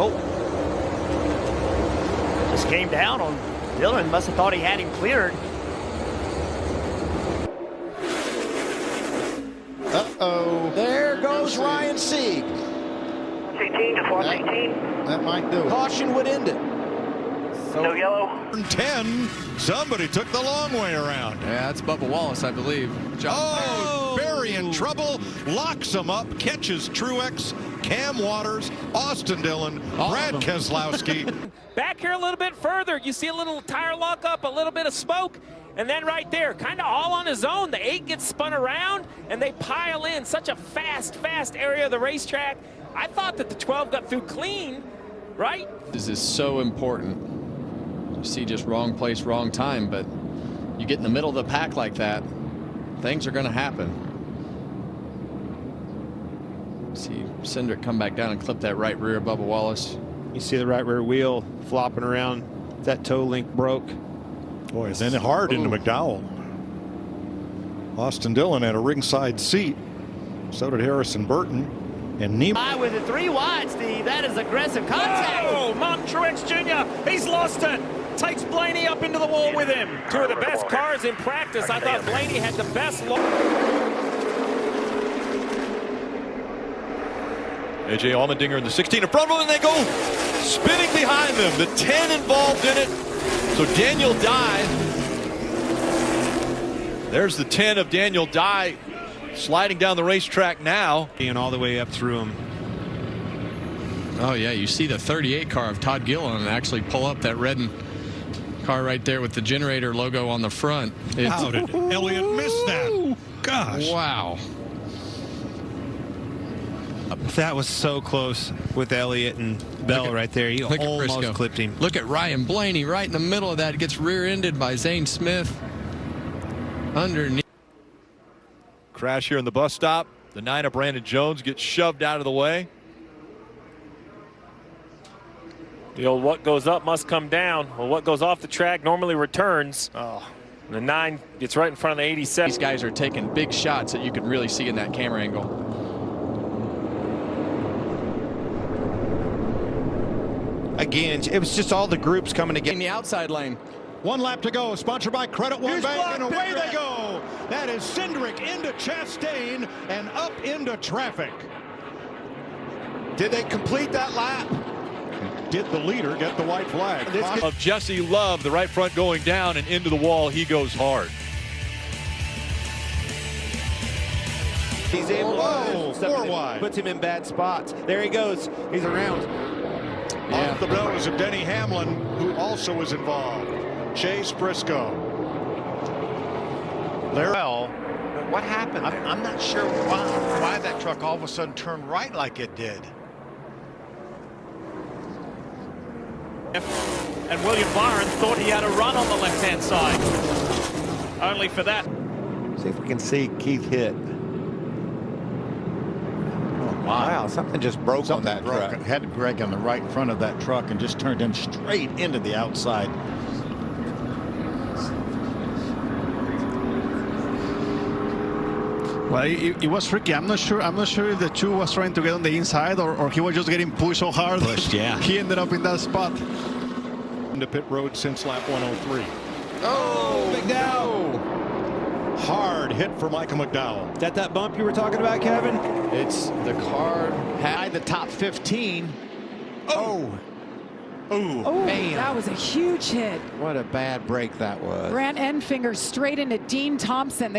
Oh. Just came down on Dillon. Must have thought he had him cleared. Uh-oh. There goes Ryan Sieg. 18, just watch 18. That might do it. Caution would end it. No yellow. 10. Somebody took the long way around. Yeah, that's Bubba Wallace, I believe. Barry in trouble. Locks him up. Catches Truex, Cam Waters, Austin Dillon, Brad Keselowski. Back here a little bit further, you see a little tire lock up, a little bit of smoke, and then right there, kind of all on his own, the 8 gets spun around, and they pile in. Such a fast area of the racetrack. I thought that the 12 got through clean, right? This is so important. You see just wrong place, wrong time, but you get in the middle of the pack like that, things are going to happen. See Cindric come back down and clip that right rear of Bubba Wallace. You see the right rear wheel flopping around. That toe link broke. Boy, and then hard into McDowell. Austin Dillon had a ringside seat. So did Harrison Burton. And Nemo. With it 3 wide, Steve. That is aggressive contact. Oh, Martin Truex Jr. He's lost it. Takes Blaney up into the wall with him. 2 of the best cars in practice. I thought Blaney had the best look. A.J. Allmendinger in the 16 in front of them, and they go spinning behind them. The 10 involved in it. So Daniel Dye. There's the 10 of Daniel Dye sliding down the racetrack now. And all the way up through him. Oh, yeah, you see the 38 car of Todd Gilliland actually pull up that red car right there with the generator logo on the front. How did Elliott miss that? Gosh. Wow. That was so close with Elliott and Bell right there. He almost clipped him. Look at Ryan Blaney right in the middle of that. Gets rear-ended by Zane Smith. Underneath. Crash here in the bus stop. The 9 of Brandon Jones gets shoved out of the way. The old what goes up must come down. Well, what goes off the track normally returns. Oh. The 9 gets right in front of the 87. These guys are taking big shots that you can really see in that camera angle. Again, it was just all the groups coming together. In the outside lane. 1 lap to go. Sponsored by Credit One Here's Bank, and away Block, they go. That is Cindric into Chastain and up into traffic. Did they complete that lap? Did the leader get the white flag? Of Jesse Love, the right front going down and into the wall. He goes hard. He's able to 4 wide. puts him in bad spots. There he goes. He's around. Off the nose of Denny Hamlin, who also was involved. Chase Briscoe. Well, what happened? I'm not sure why that truck all of a sudden turned right like it did. And William Byron thought he had a run on the left-hand side. Only for that. See if we can see Keith hit. Wow, something just broke on that truck. It had Greg on the right front of that truck and just turned him straight into the outside. Well, it was tricky. I'm not sure if the 2 was trying to get on the inside or he was just getting pushed so hard. Pushed, yeah. He ended up in that spot. Into pit road since lap 103. Oh, McDowell. Hard hit for Michael McDowell. Is that bump you were talking about, Kevin? It's the car had the top 15. Oh, man. That was a huge hit. what a bad break that was. Grant Enfinger straight into Dean Thompson.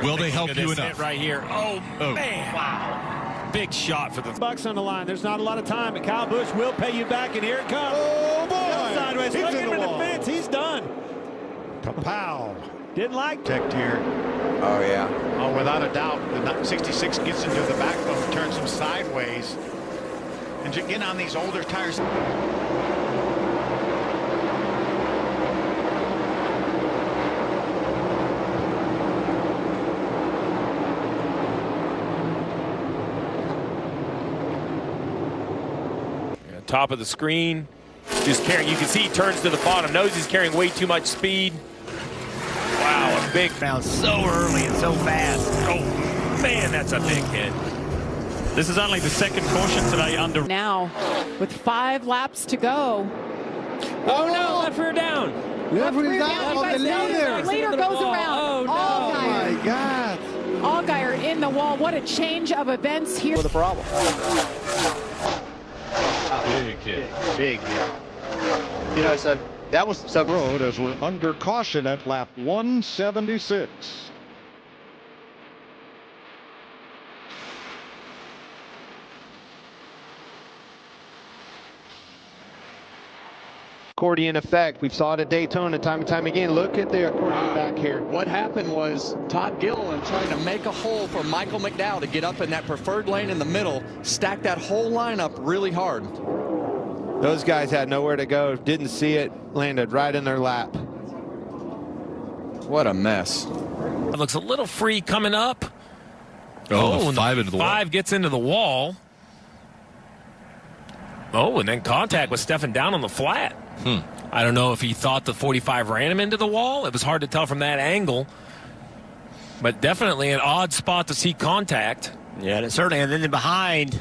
Will they help you enough? Right here. Oh, man. Wow. Big shot for the Bucks on the line. There's not a lot of time, and Kyle Busch will pay you back, and here it comes. Oh, boy. Sideways. He's Look in him the in the wall. fence. He's done. Kapow. Didn't like Checked here. Oh, yeah. Oh, without a doubt, the 66 gets into the backbone, turns him sideways. And again on these older tires. top of the screen. Just carrying, you can see he turns to the bottom. Knows he's carrying way too much speed. Wow, a big. Now so early and so fast. Oh, man, that's a big hit. This is only the second caution today under. Now, with 5 laps to go. Oh no, left rear down. Left rear down. Oh, the leader goes around. Oh no. Oh my God. Allgaier in the wall. What a change of events here. For the problem. Big hit. Big hit. You know, so that was so. Road as we're under caution at lap 176. Accordion effect. We've saw it at Daytona time and time again. Look at the accordion back here. What happened was Todd Gilliland trying to make a hole for Michael McDowell to get up in that preferred lane in the middle, stack that whole lineup really hard. Those guys had nowhere to go, didn't see it, landed right in their lap. What a mess. It looks a little free coming up. Oh, 5 into the wall. 5 gets into the wall. Oh, and then contact with Stefan down on the flat. I don't know if he thought the 45 ran him into the wall. It was hard to tell from that angle. But definitely an odd spot to see contact. Yeah, and certainly. And then behind.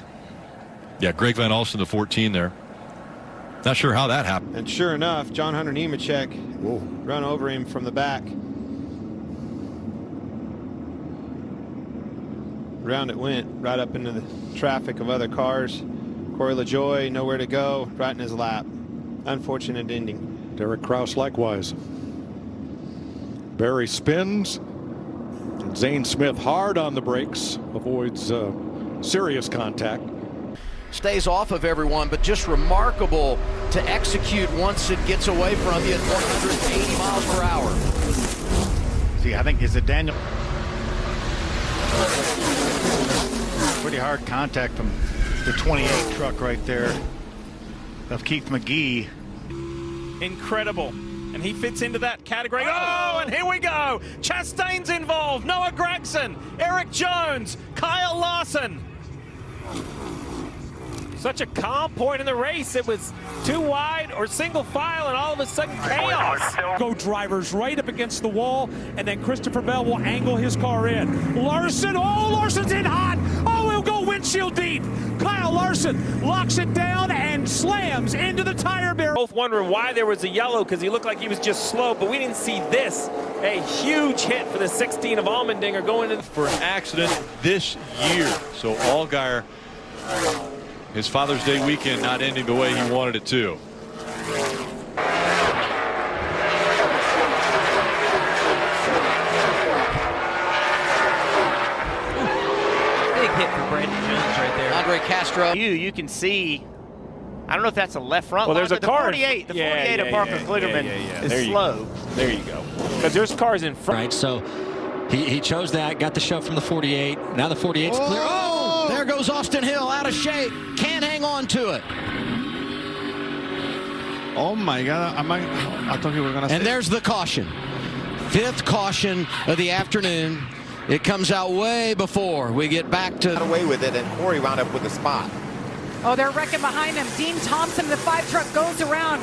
Yeah, Greg Van Alsten, the 14 there. Not sure how that happened. And sure enough, John Hunter Nemechek run over him from the back. Round it went, right up into the traffic of other cars. Corey LaJoie, nowhere to go, right in his lap. Unfortunate ending. Derek Kraus likewise. Barry spins. And Zane Smith hard on the brakes, avoids serious contact. Stays off of everyone, but just remarkable to execute once it gets away from you at 180 miles per hour. See, I think is it Daniel. Pretty hard contact from the 28 truck right there of Keith McGee. Incredible. And he fits into that category. Oh, and here we go. Chastain's involved. Noah Gragson, Eric Jones, Kyle Larson. Such a calm point in the race. It was too wide or single file, and all of a sudden chaos. Go drivers right up against the wall, and then Christopher Bell will angle his car in. Larson, oh, Larson's in hot. Oh, he'll go windshield deep. Kyle Larson locks it down and slams into the tire barrel. Both wondering why there was a yellow, because he looked like he was just slow, but we didn't see this. A huge hit for the 16 of Allmendinger going in. For an accident this year. So Allgaier, his Father's Day weekend not ending the way he wanted it to. Big hit for Brandon Jones right there. Andre Castro. You can see. I don't know if that's a left front. Well, line, there's a but car. The 48. The 48 of Parker Kligerman is slow. There you go. Because there's cars in front. Right. So he chose that. Got the shove from the 48. Now the 48's clear. Oh, there goes Austin Hill out of shape. Can't hang on to it. Oh my God! I thought you were gonna. And there's the caution. 5th caution of the afternoon. It comes out way before we get back to. Got away with it, and Corey wound up with a spot. Oh, they're wrecking behind him. Dean Thompson, the 5 truck, goes around.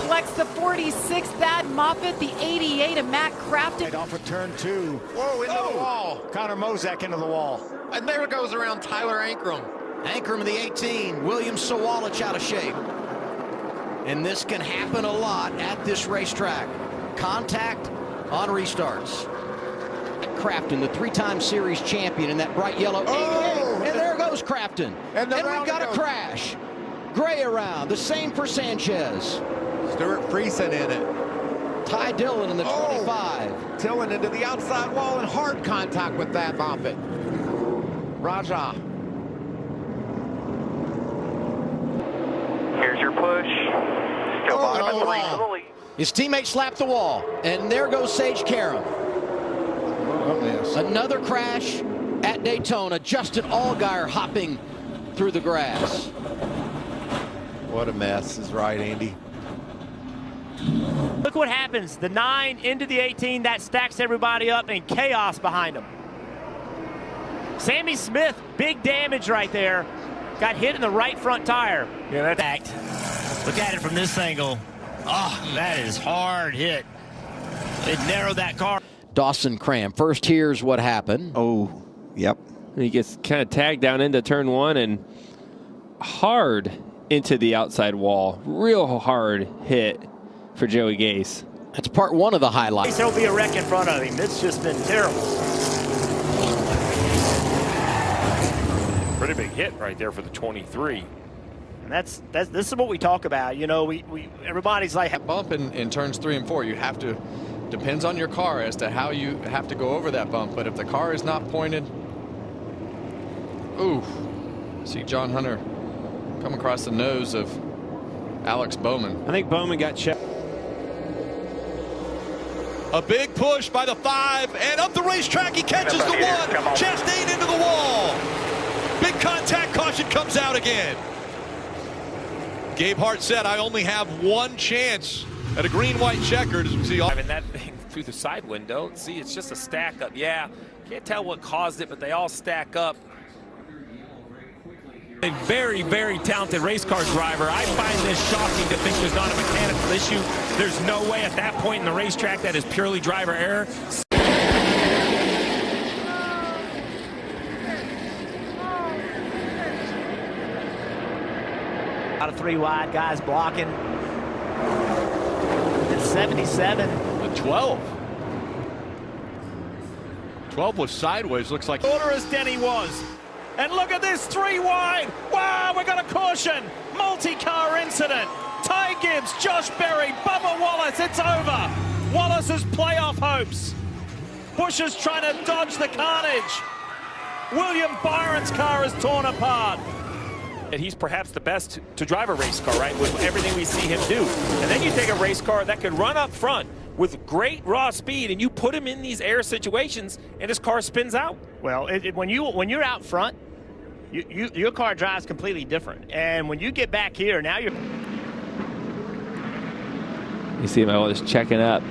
Collects the 46, Thad Moffitt, the 88 of Matt Crafton. Off of turn 2. Whoa, into the wall. Connor Mozak into the wall. And there goes around Tyler Ankrum. Ankrum of the 18, William Sawalich out of shape. And this can happen a lot at this racetrack. Contact on restarts. Crafton, the 3-time series champion in that bright yellow 88. And there goes Crafton. And we've got a crash. Gray around, the same for Sanchez. Stuart Friesen in it. Ty Dillon in the 25. Tillin into the outside wall and hard contact with that Moffitt. Raja. Here's your push. Still bottom at the lead for the lead. His teammate slapped the wall. And there goes Sage Karam. Another crash at Daytona. Justin Allgaier hopping through the grass. What a mess is right, Andy. Look what happens. The 9 into the 18. That stacks everybody up, and chaos behind them. Sammy Smith, big damage right there. Got hit in the right front tire. Yeah, that's fact. Look at it from this angle. Oh, that is hard hit. It narrowed that car. Dawson Cram. First, here's what happened. Oh, yep. He gets kind of tagged down into turn 1 and hard into the outside wall. Real hard hit for Joey Gase. That's part 1 of the highlight. There'll be a wreck in front of him. It's just been terrible. Pretty big hit right there for the 23. And this is what we talk about. You know, everybody's like that bump in turns 3 and 4. You have to, depends on your car as to how you have to go over that bump. But if the car is not pointed, ooh, see John Hunter come across the nose of Alex Bowman. I think Bowman got checked. A big push by the 5 and up the racetrack. He catches the 1. Chastain into the wall. Big contact, caution comes out again. Gabe Hart said, I only have one chance at a green-white checkered. As we see, driving that thing through the side window. See, it's just a stack up. Yeah, can't tell what caused it, but they all stack up. A very, very talented race car driver. I find this shocking to think there's not a mechanical issue. There's no way at that point in the racetrack that is purely driver error. Out of 3 wide, guys blocking. It's 77. The 12. 12 was sideways. Looks like Order as Denny was. And look at this, 3 wide. Wow, we got a caution. Multi-car incident. Ty Gibbs, Josh Berry, Bubba Wallace. It's over. Wallace's playoff hopes. Busch is trying to dodge the carnage. William Byron's car is torn apart. And he's perhaps the best to drive a race car, right, with everything we see him do. And then you take a race car that could run up front with great raw speed, and you put him in these air situations, and his car spins out. Well, when you're out front, your car drives completely different. And when you get back here, now you're... You see him always checking up.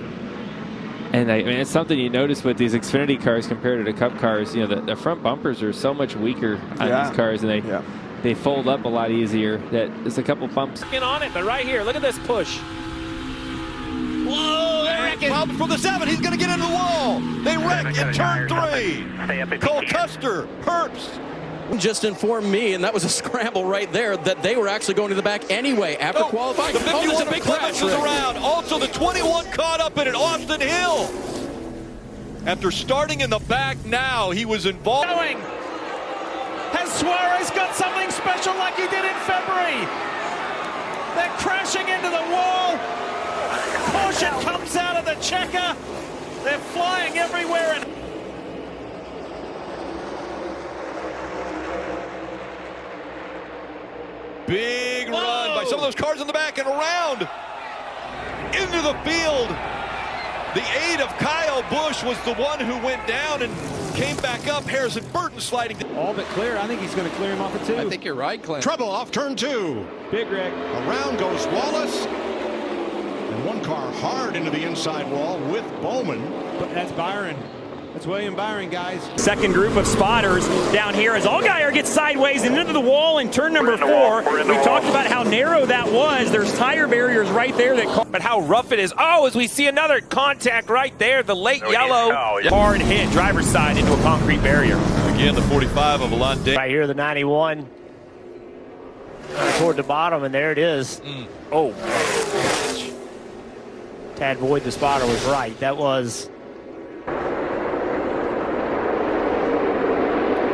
And I mean, it's something you notice with these Xfinity cars compared to the Cup cars. You know, the front bumpers are so much weaker on these cars, and they fold up a lot easier. There's a couple bumps. On it, but right here, look at this push. Whoa, they're wrecking. From the 7, he's going to get into the wall. They wreck in turn 3. Cole Custer, Herbst. Just informed me, and that was a scramble right there, that they were actually going to the back anyway after qualifying. The 51 there's a big crash is around. Also, the 21 caught up in it, Austin Hill. After starting in the back now, he was involved. Has Suarez got something special like he did in February? They're crashing into the wall. Caution comes out of the checker. They're flying everywhere. And big run by some of those cars in the back and around into the field. The 8 of Kyle Busch was the one who went down and came back up. Harrison Burton sliding. All but clear. I think he's going to clear him off at 2. I think you're right, Clint. Trouble off turn 2. Big wreck. Around goes Wallace. And one car hard into the inside wall with Bowman. But that's Byron. That's William Byron, guys. second group of spotters down here as Allgaier gets sideways and into the wall in turn number 4. We talked about how narrow that was. There's tire barriers right there that. But how rough it is. Oh, as we see another contact right there, the late yellow. Hard hit, driver's side into a concrete barrier. Again, the 45 of Alon Day. Right here, the 91. Toward the bottom, and there it is. Oh. Tad Boyd, the spotter, was right. That was...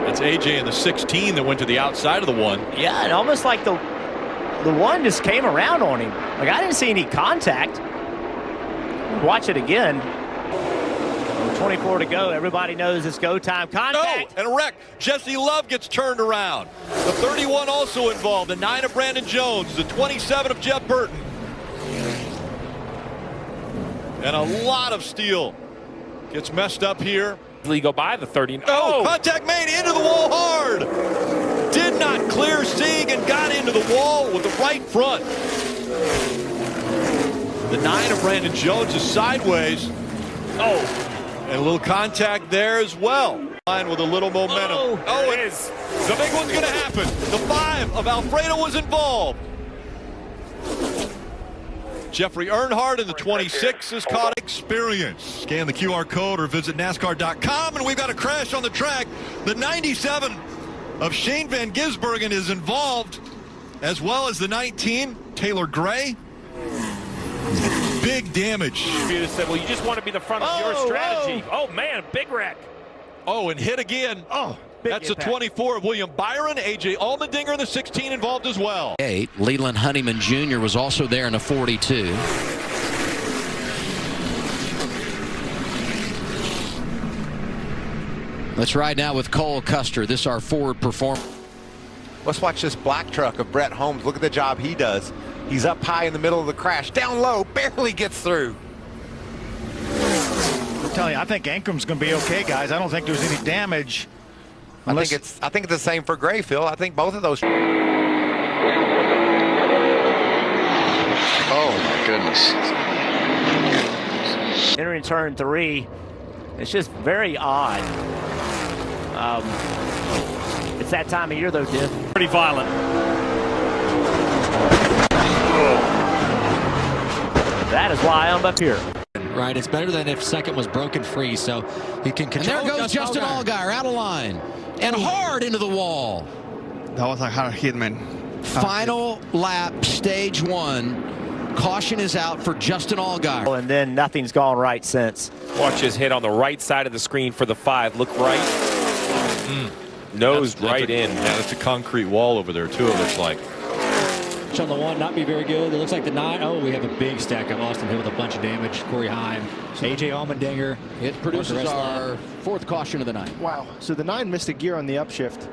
That's AJ in the 16 that went to the outside of the 1. Yeah, and almost like the 1 just came around on him. Like, I didn't see any contact. Watch it again. 24 to go. Everybody knows it's go time. Contact. Oh, and a wreck. Jesse Love gets turned around. The 31 also involved. The 9 of Brandon Jones. The 27 of Jeff Burton. And a lot of steel gets messed up here. Go by the 30. Oh, contact made into the wall hard. Did not clear Sieg and got into the wall with the right front. The 9 of Brandon Jones is sideways. Oh. And a little contact there as well. Line with a little momentum. Oh, it is. The big one's going to happen. The 5 of Alfredo was involved. Jeffrey Earnhardt in the 26 is caught. Experience. Scan the QR code or visit NASCAR.com, and we've got a crash on the track. The 97 of Shane Van Gisbergen is involved, as well as the 19, Taylor Gray. Big damage. You said, well, you just want to be the front of your strategy. Oh, man, big wreck. Oh, and hit again. Oh, that's impact. a 24 of William Byron. A.J. Allmendinger in the 16 involved as well. Leland Honeyman Jr. was also there in a 42. Let's ride now with Cole Custer. This is our forward performer. Let's watch this black truck of Brett Holmes. Look at the job he does. He's up high in the middle of the crash. Down low, barely gets through. I'm telling you, I think Ankrum's going to be okay, guys. I don't think there's any damage. I think it's the same for Gray, Phil. I think both of those. Oh my goodness. Entering turn 3, it's just very odd. It's that time of year, though, Diff. Pretty violent. That is why I'm up here. Right, it's better than if second was broken free, so he can control. And there goes Justin Allgaier out of line and hard into the wall. That was a hard hit, man. Final lap, stage 1. Caution is out for Justin Allgaier. And then nothing's gone right since. Watch his hit on the right side of the screen for the 5. Look right. Nosed right in. Yeah, that's a concrete wall over there, too, it looks like. On the 1, not be very good. It looks like the 9. Oh, we have a big stack of Austin Hill with a bunch of damage. Corey Heim, A.J. Allmendinger. It produces our 4th caution of the night. Wow. So the 9 missed a gear on the upshift.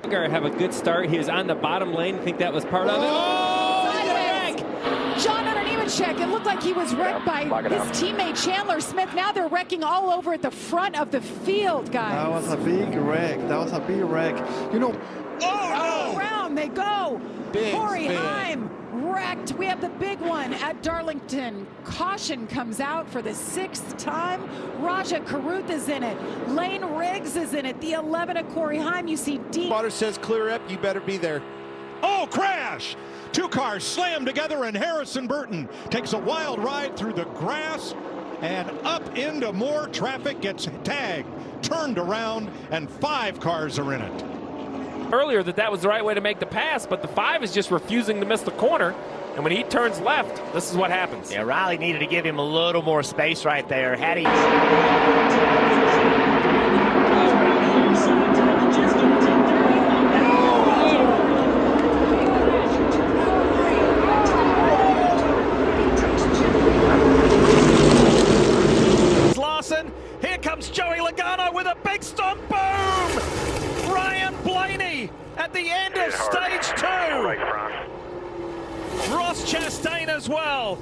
Have a good start. He was on the bottom lane. I think that was part of it. John, on an even check, it looked like he was wrecked by his teammate Chandler Smith. Now they're wrecking all over at the front of the field, guys. That was a big wreck. That was a big wreck. You know. All around they go. Big Corey spin. Heim wrecked. We have the big one at Darlington. Caution comes out for the 6th time. Raja Karuth is in it. Lane Riggs is in it. The 11 of Corey Heim. You see Dean. Water says clear up. You better be there. Oh, crash! 2 cars slam together, and Harrison Burton takes a wild ride through the grass and up into more traffic, gets tagged, turned around, and 5 cars are in it. Earlier that was the right way to make the pass, but the 5 is just refusing to miss the corner. And when he turns left, this is what happens. Yeah, Riley needed to give him a little more space right there. Had he... Larson, here comes Joey Logano with a big stomp. Boom! Ryan Blaney at the end of stage 2. Ross Chastain as well.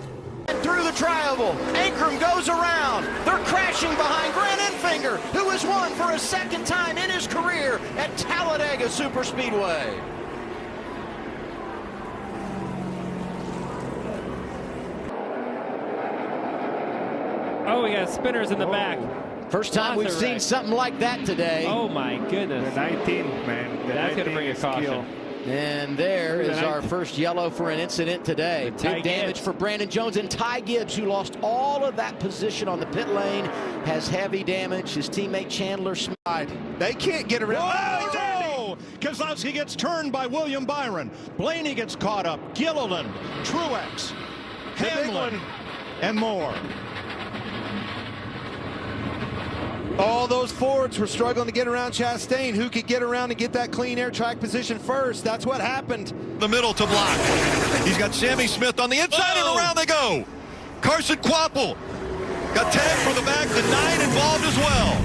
Through the tri-oval, Ankrum goes around. They're crashing behind Grant Enfinger, who has won for a 2nd time in his career at Talladega Superspeedway. Oh, we got spinners in the back. First time we've seen something like that today. Oh, my goodness. The 19, man. That's going to bring a caution. And there is our first yellow for an incident today. Big damage for Brandon Jones, and Ty Gibbs, who lost all of that position on the pit lane, has heavy damage. His teammate Chandler Smith. They can't get around. Whoa! Keselowski gets turned by William Byron. Blaney gets caught up. Gilliland, Truex, Hamlin, and more. All those Fords were struggling to get around Chastain. Who could get around and get that clean air track position first? That's what happened. The middle to block. He's got Sammy Smith on the inside, and around they go. Carson Quapple got tagged for the back. The 9 involved as well.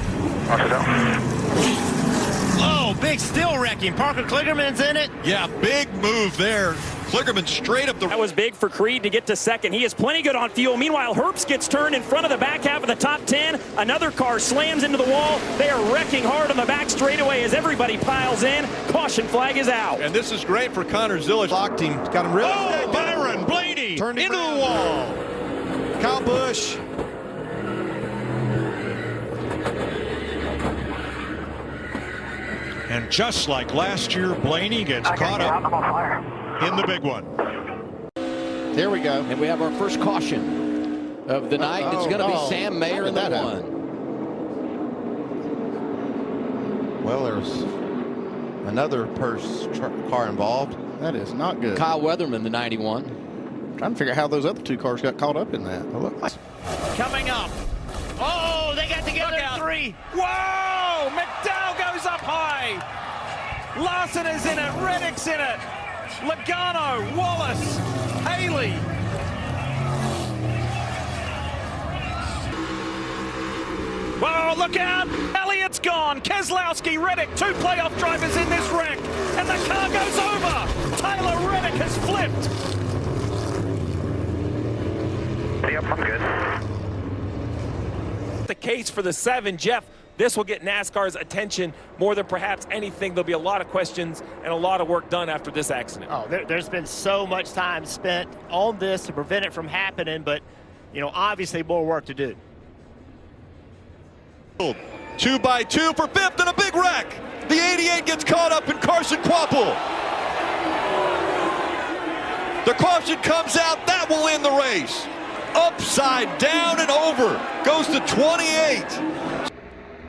Oh, big still wrecking. Parker Kligerman's in it. Yeah, big move there. Kligerman straight up the... That was big for Creed to get to 2nd. He is plenty good on fuel. Meanwhile, Herbst gets turned in front of the back half of the top 10. Another car slams into the wall. They are wrecking hard on the back straightaway as everybody piles in. Caution flag is out. And this is great for Connor Zillich. Locked him. Got him really. Oh, Byron Blaney turned into the wall. Kyle Busch. And just like last year, Blaney gets caught up in the big one. There we go. And we have our first caution of the night. It's going to be Sam Mayer in the one. Well, there's another car involved. That is not good. Kyle Weatherman, the 91. Trying to figure out how those other two cars got caught up in that. Coming up. Oh, they got together at 3. Whoa! McDowell goes up high. Larson is in it. Reddick's in it. Logano, Wallace, Haley. Whoa, look out! Elliott's gone. Keselowski, Reddick, 2 playoff drivers in this wreck. And the car goes over. Tyler Reddick has flipped. Yep, I'm good. The case for the 7, Jeff. This will get NASCAR's attention more than perhaps anything. There'll be a lot of questions and a lot of work done after this accident. Oh, there's been so much time spent on this to prevent it from happening, but, you know, obviously more work to do. 2 by 2 for 5th and a big wreck. The 88 gets caught up in Carson Kvapil. The caution comes out. That will end the race. Upside down and over. Goes to 28.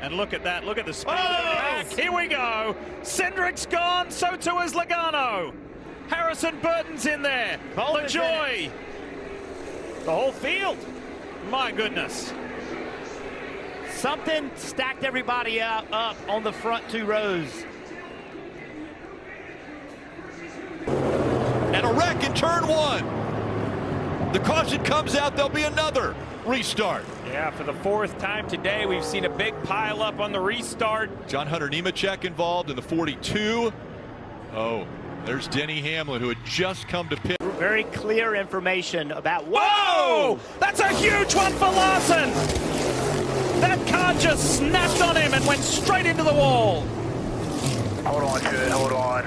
And look at that. Look at the speed of the pack. Here we go. Cindric's gone. So too is Logano. Harrison Burton's in there. LaJoy. The whole field. My goodness. Something stacked everybody up on the front 2 rows. And a wreck in turn 1. The caution comes out. There'll be another restart. Yeah, for the 4th time today, we've seen a big pile up on the restart. John Hunter Nemechek involved in the 42. Oh, there's Denny Hamlin, who had just come to pit. Very clear information about Whoa! That's a huge one for Larson. That car just snapped on him and went straight into the wall. Hold on to it, hold on.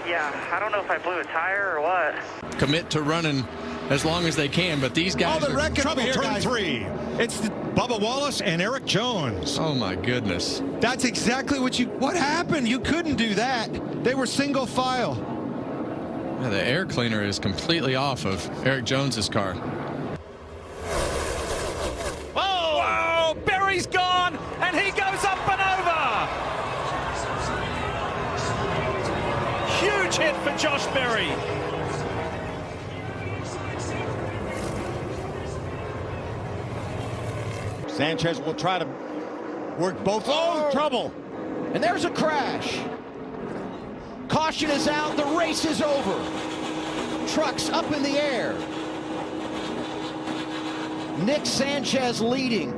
Yeah, I don't know if I blew a tire or what. Commit to running as long as they can, but these guys the wreck trouble here, turn 3. It's Bubba Wallace and Eric Jones. Oh my goodness. That's exactly what happened. You couldn't do that. They were single file. Yeah, the air cleaner is completely off of Eric Jones's car. Whoa! Berry's gone, and he goes up and over. Huge hit for Josh Berry. Sanchez will try to work both. Oh, trouble. And there's a crash. Caution is out. The race is over. Trucks up in the air. Nick Sanchez leading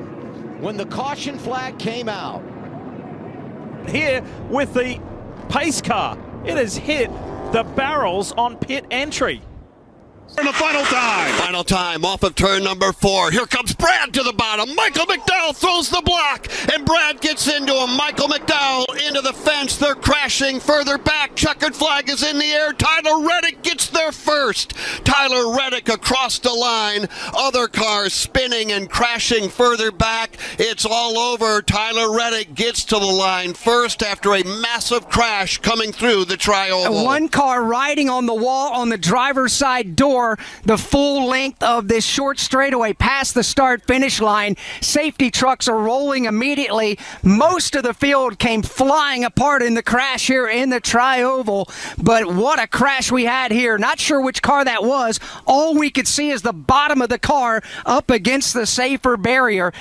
when the caution flag came out. Here with the pace car. It has hit the barrels on pit entry. In the final time. Final time off of turn number 4. Here comes Brad to the bottom. Michael McDowell throws the block, and Brad gets into him. Michael McDowell into the fence. They're crashing further back. Checkered flag is in the air. Tyler Reddick gets there first. Tyler Reddick across the line. Other cars spinning and crashing further back. It's all over. Tyler Reddick gets to the line first after a massive crash coming through the tri-oval. One car riding on the wall on the driver's side door. The full length of this short straightaway past the start-finish line. Safety trucks are rolling immediately. Most of the field came flying apart in the crash here in the tri-oval. But what a crash we had here. Not sure which car that was. All we could see is the bottom of the car up against the safer barrier.